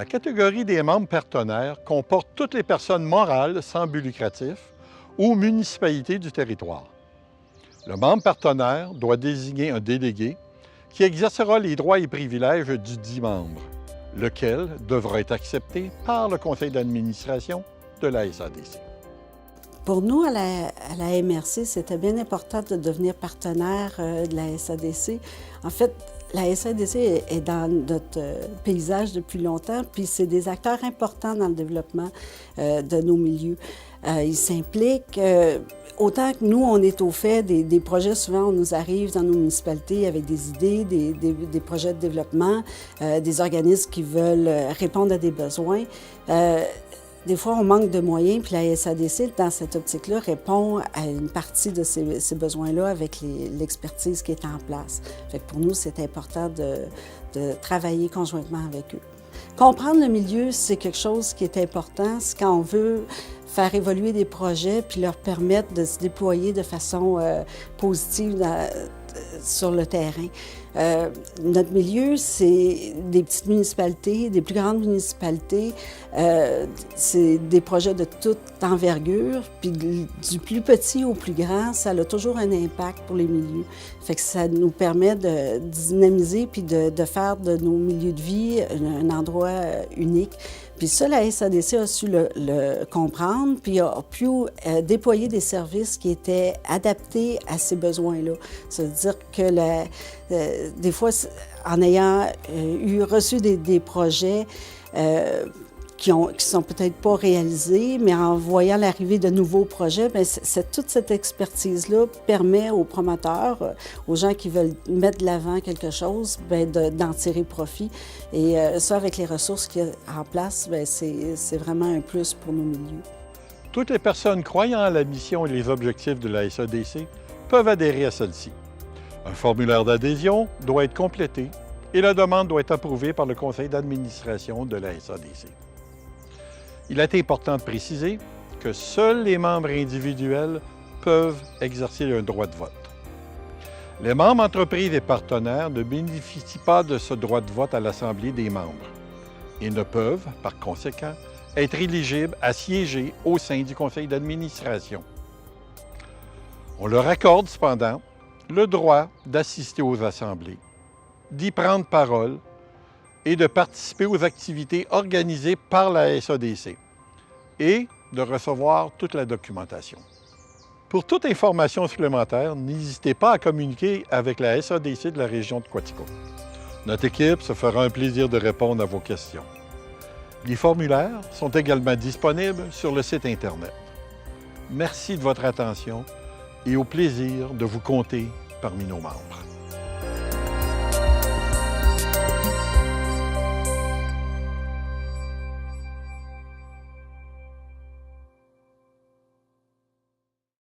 La catégorie des membres partenaires comporte toutes les personnes morales sans but lucratif ou municipalités du territoire. Le membre partenaire doit désigner un délégué qui exercera les droits et privilèges du dit membre, lequel devra être accepté par le conseil d'administration de la SADC. Pour nous, à la MRC, c'était bien important de devenir partenaire de la SADC. En fait, la SADC est dans notre paysage depuis longtemps, puis c'est des acteurs importants dans le développement de nos milieux. Ils s'impliquent, autant que nous, on est au fait des projets. Souvent, on nous arrive dans nos municipalités avec des idées, des projets de développement, des organismes qui veulent répondre à des besoins. Des fois, on manque de moyens, puis la SADC, dans cette optique-là, répond à une partie de ces besoins-là avec l'expertise qui est en place. Fait que pour nous, c'est important de travailler conjointement avec eux. Comprendre le milieu, c'est quelque chose qui est important. C'est quand on veut faire évoluer des projets puis leur permettre de se déployer de façon positive sur le terrain. Notre milieu, c'est des petites municipalités, des plus grandes municipalités. C'est des projets de toute envergure. Puis du plus petit au plus grand, ça a toujours un impact pour les milieux. Fait que ça nous permet de dynamiser puis de faire de nos milieux de vie un endroit unique. Puis ça, la SADC a su le comprendre, puis a pu déployer des services qui étaient adaptés à ces besoins-là. C'est-à-dire que des fois, en ayant reçu des projets qui sont peut-être pas réalisés, mais en voyant l'arrivée de nouveaux projets, bien, toute cette expertise-là permet aux promoteurs, aux gens qui veulent mettre de l'avant quelque chose, bien, d'en tirer profit. Et ça, avec les ressources qu'il y a en place, bien, c'est vraiment un plus pour nos milieux. Toutes les personnes croyant à la mission et les objectifs de la SADC peuvent adhérer à celle-ci. Un formulaire d'adhésion doit être complété et la demande doit être approuvée par le conseil d'administration de la SADC. Il est important de préciser que seuls les membres individuels peuvent exercer un droit de vote. Les membres entreprises et partenaires ne bénéficient pas de ce droit de vote à l'Assemblée des membres et ne peuvent, par conséquent, être éligibles à siéger au sein du conseil d'administration. On leur accorde cependant le droit d'assister aux assemblées, d'y prendre parole et de participer aux activités organisées par la SADC et de recevoir toute la documentation. Pour toute information supplémentaire, n'hésitez pas à communiquer avec la SADC de la région de Quatico. Notre équipe se fera un plaisir de répondre à vos questions. Les formulaires sont également disponibles sur le site Internet. Merci de votre attention et au plaisir de vous compter parmi nos membres.